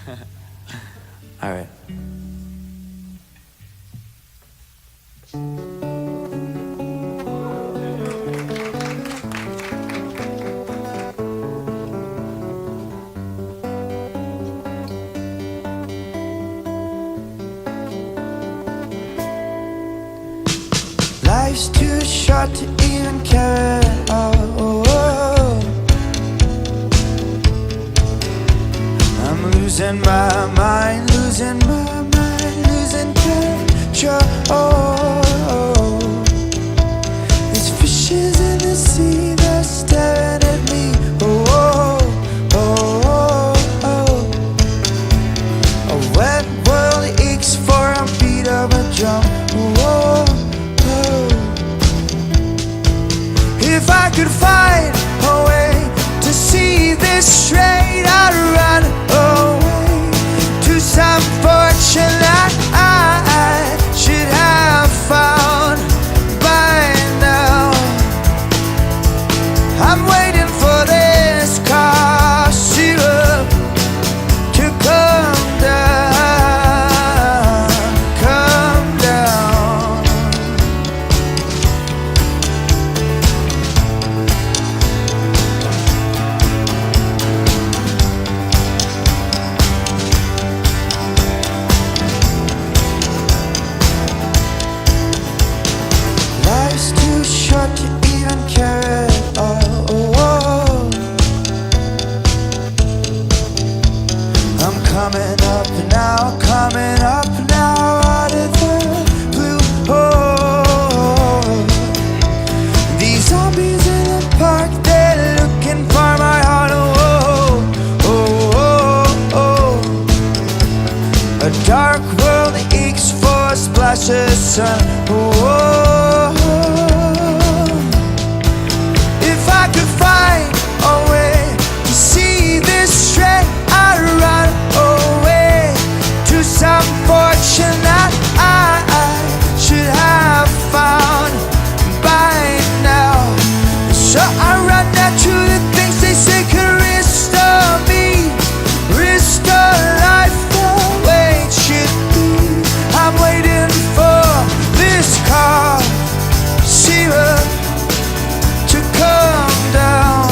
All right. Life's too short to even care at all. I'm losing my mind, losing my mind, losing control. There's fishes in the sea, they're staring at me. Oh, oh, oh, oh. A wet world aches for a beat of a drum. Oh, oh. If I could find a way to see this straight, I'd run away to some fortune that I should have found by now. I'm waiting for this car to come down, come down. Life's too short to even care at all. I'm coming up now, coming up now out of the blue hole. These zombies in the park, they're looking for my heart. Oh, oh, oh, oh. A dark world aches for a splash of sun. Oh, if I could find a way to see this straight, I'd run away to some fortune that I should have found by now. So I run down to the things they say could restore me, restore life the way it should be. I'm waiting for this car to come down.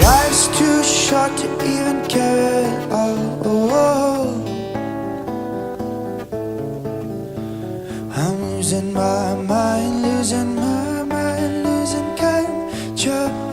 Life's too short to even care at all. I'm losing my mind, losing my mind, losing control.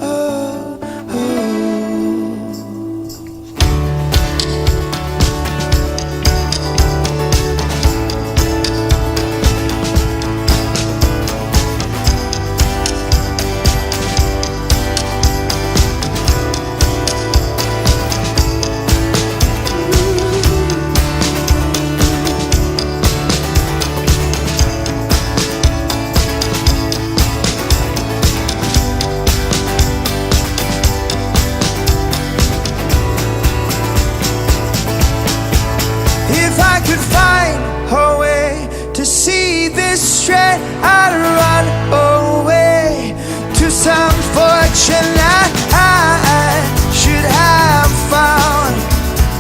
If I could find a way to see this straight, I'd run away to some fortune that I should have found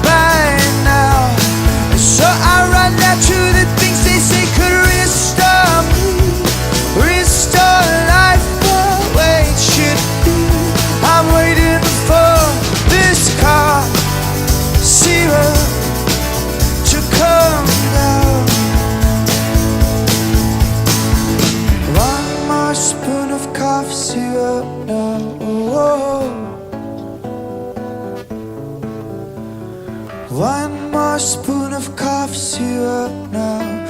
by now. So I run down to the things they say could restore me, restore life the way it should be. I'm waiting for this car to come down. One more spoon of cough syrup now. One more spoon of cough syrup now.